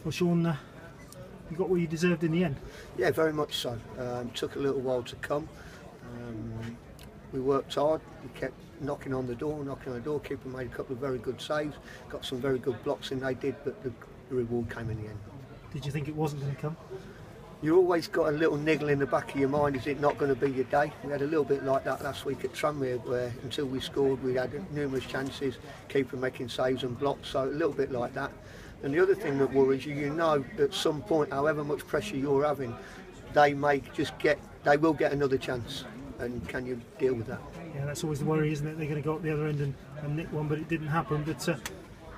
Well, Shaun, you got what you deserved in the end. Yeah, very much so. Took a little while to come. We worked hard. We kept knocking on the door. Keeper made a couple of very good saves. Got some very good blocks in. They did, but the reward came in the end. Did you think it wasn't going to come? You always got a little niggle in the back of your mind. Is it not going to be your day? We had a little bit like that last week at Tranmere, where until we scored, we had numerous chances. Keeper making saves and blocks. So a little bit like that. And the other thing that worries you, you know, at some point, however much pressure you're having, they will get another chance. And can you deal with that? Yeah, that's always the worry, isn't it? They're going to go up the other end and nick one, but it didn't happen. But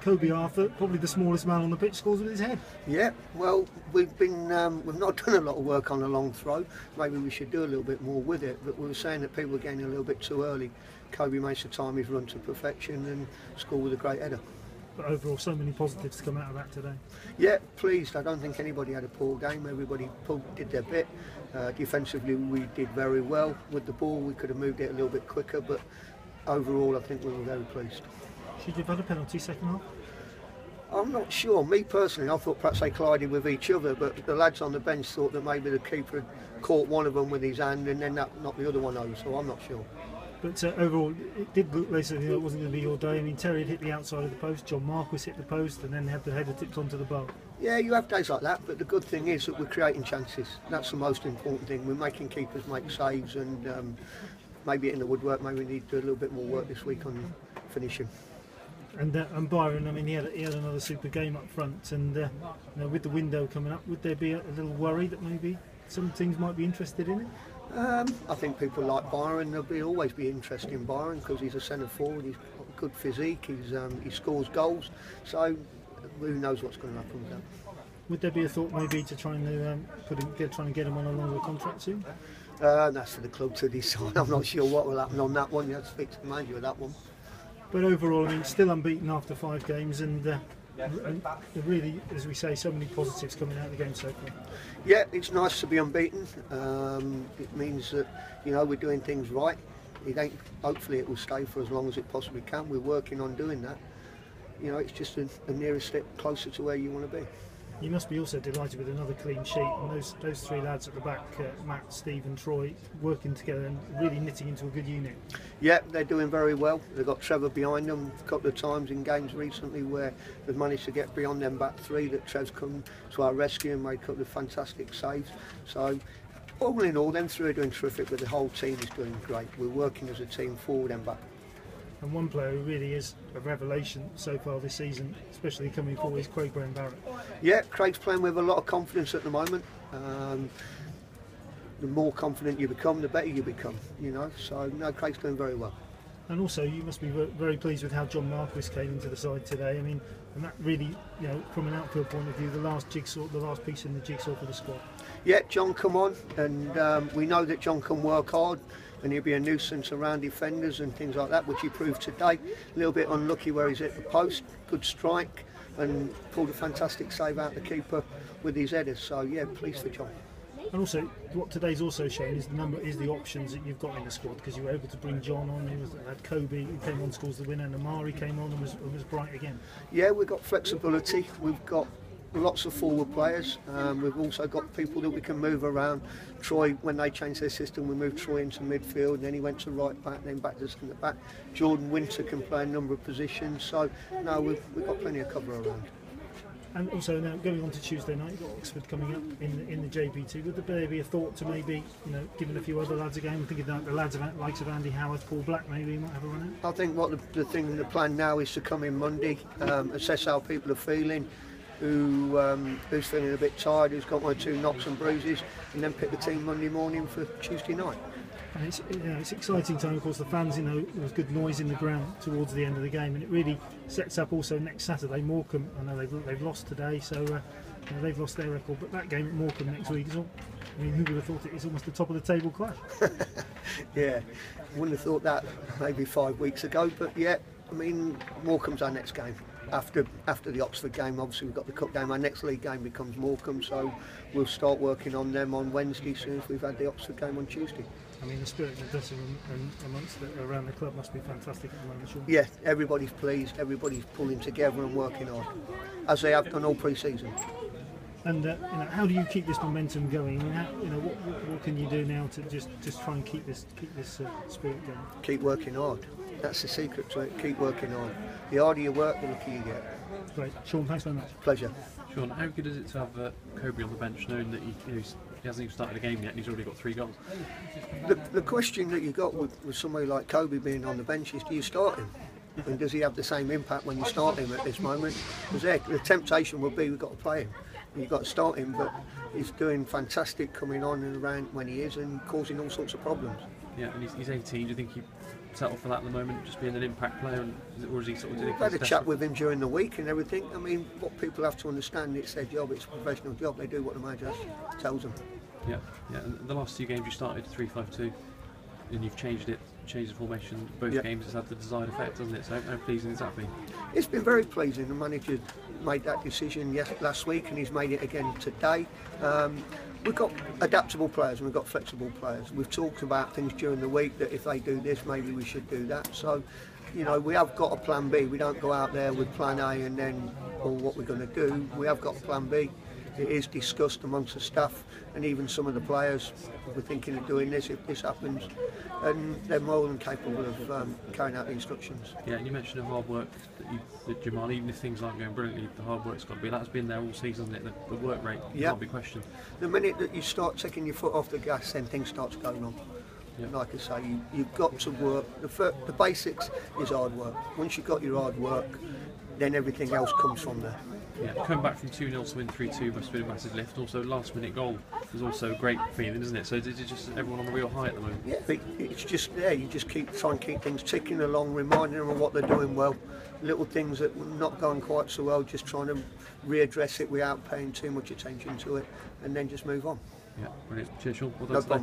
Kobe Arthur, probably the smallest man on the pitch, scores with his head. Yeah, well, we've not done a lot of work on the long throw. Maybe we should do a little bit more with it. But we were saying that people were getting a little bit too early. Kobe makes the time his run to perfection and score with a great header. But overall, so many positives to come out of that today. Yeah, pleased. I don't think anybody had a poor game. Everybody did their bit. Defensively, we did very well. With the ball, we could have moved it a little bit quicker, but overall, I think we were very pleased. Should you have had a penalty second half? I'm not sure. Me personally, I thought perhaps they collided with each other, but the lads on the bench thought that maybe the keeper had caught one of them with his hand and then that knocked the other one over, so I'm not sure. But overall, it did look like it wasn't going to be your day. I mean, Terry had hit the outside of the post, John Marquis hit the post, and then had the header tipped onto the bar. Yeah, you have days like that, but the good thing is that we're creating chances. That's the most important thing. We're making keepers make saves, and maybe in the woodwork, maybe we need to do a little bit more work this week on finishing. And Byron, I mean, he had another super game up front, and you know, with the window coming up, would there be a little worry that maybe some teams might be interested in it? I think people like Byron, they'll always be interested in Byron because he's a centre forward, he's got a good physique, he scores goals, so who knows what's going to happen with that. Would there be a thought maybe to try and trying to get him on a longer contract soon? That's for the club to decide. I'm not sure what will happen on that one. You have to speak to the manager of that one. But overall, I mean, still unbeaten after 5 games, and really, as we say, so many positives coming out of the game so far. Yeah, it's nice to be unbeaten. It means that, you know, we're doing things right. Hopefully it will stay for as long as it possibly can. We're working on doing that. You know, it's just a nearest step closer to where you want to be. You must be also delighted with another clean sheet, and those 3 lads at the back, Matt, Steve and Troy, working together and really knitting into a good unit. Yeah, they're doing very well. They've got Trevor behind them a couple of times in games recently where they've managed to get beyond them back 3, that Trev's come to our rescue and made a couple of fantastic saves. So all in all, them 3 are doing terrific, but the whole team is doing great. We're working as a team forward and back. And one player who really is a revelation so far this season, especially coming forward, is Craig Brown-Barrett. Yeah, Craig's playing with a lot of confidence at the moment. The more confident you become, the better you become, you know. So, no, Craig's doing very well. And also, you must be very pleased with how John Marquis came into the side today. I mean, and that really, you know, from an outfield point of view, the last piece in the jigsaw for the squad. Yeah, John come on, and we know that John can work hard, and he'll be a nuisance around defenders and things like that, which he proved today. A little bit unlucky where he's hit the post, good strike, and pulled a fantastic save out the keeper with his headers. So yeah, pleased for John. And also, what today's also shown is the options that you've got in the squad, because you were able to bring John on. You had Kobe who came on, scores the winner, and Amari came on and was bright again. Yeah, we've got flexibility. We've got lots of forward players. We've also got people that we can move around. Troy, when they changed their system, we moved Troy into midfield, and then he went to right back, then back to centre back. Jordan Winter can play a number of positions, so no, we've got plenty of cover around. And also now going on to Tuesday night, you've got Oxford coming up in the JP2. Would there be a thought to maybe, you know, giving a few other lads a game? I'm thinking that the lads likes of Andy Howard, Paul Black, maybe might have a run out. I think what the plan now is to come in Monday, assess how people are feeling, who's feeling a bit tired, who's got 1 or 2 knocks and bruises, and then pick the team Monday morning for Tuesday night. And it's exciting time, of course. The fans, you know, there was good noise in the ground towards the end of the game, and it really sets up also next Saturday. Morecambe, I know they've lost today, so you know, they've lost their record, but that game at Morecambe next week is all. I mean, who would have thought it is almost the top of the table clash? Yeah, wouldn't have thought that maybe 5 weeks ago, but yeah, I mean, Morecambe's our next game. After the Oxford game, obviously we've got the cup game. Our next league game becomes Morecambe, so we'll start working on them on Wednesday as soon as we've had the Oxford game on Tuesday. I mean, the spirit in the dressing room and around the club must be fantastic at the moment, sure. Yeah, everybody's pleased, everybody's pulling together and working hard, as they have done all pre-season. And how do you keep this momentum going? I mean, what can you do now to just try and keep this spirit going? Keep working hard. That's the secret to it. Keep working hard. The harder you work, the luckier you get. Great, Shaun. Thanks very much. Pleasure. Shaun, how good is it to have Kobe on the bench, knowing that he hasn't even started a game yet and he's already got 3 goals? The question that you got with somebody like Kobe being on the bench is, do you start him? And does he have the same impact when you start him at this moment? Because the temptation would be, we've got to play him. You've got to start him, but he's doing fantastic coming on and around when he is and causing all sorts of problems. Yeah, and he's 18. Do you think he settle for that at the moment, just being an impact player, or is he sort of? I've had a chat with him during the week and everything. I mean, what people have to understand, it's their job. It's a professional job. They do what the manager tells them. Yeah, yeah. And the last 2 games you started 3-5-2, and you've changed the formation. Both games has had the desired effect, hasn't it? So how pleasing has that been? It's been very pleasing. The manager made that decision last week, and he's made it again today. We've got adaptable players and we've got flexible players. We've talked about things during the week that if they do this, maybe we should do that. So, we have got a plan B. We don't go out there with plan A and then, what we're going to do. We have got a plan B. It is discussed amongst the staff and even some of the players. We're thinking of doing this if this happens, and they're more than capable of carrying out the instructions. Yeah, and you mentioned the hard work that Jamal, even if things aren't going brilliantly, the hard work's got to be. That's been there all season, isn't it? The work rate can't be questioned. The minute that you start taking your foot off the gas, then things start to go wrong. Yep. Like I say, you've got to work. The basics is hard work. Once you've got your hard work, then everything else comes from there. Yeah, coming back from 2-0 to win 3-2 must have been a massive lift. Also, last-minute goal is also a great feeling, isn't it? So it's just everyone on a real high at the moment. Yeah, it's just there. You just try and keep things ticking along, reminding them of what they're doing well. Little things that were not going quite so well, just trying to readdress it without paying too much attention to it, and then just move on. Yeah, brilliant. Cheers, Shaun. Well done. No problem.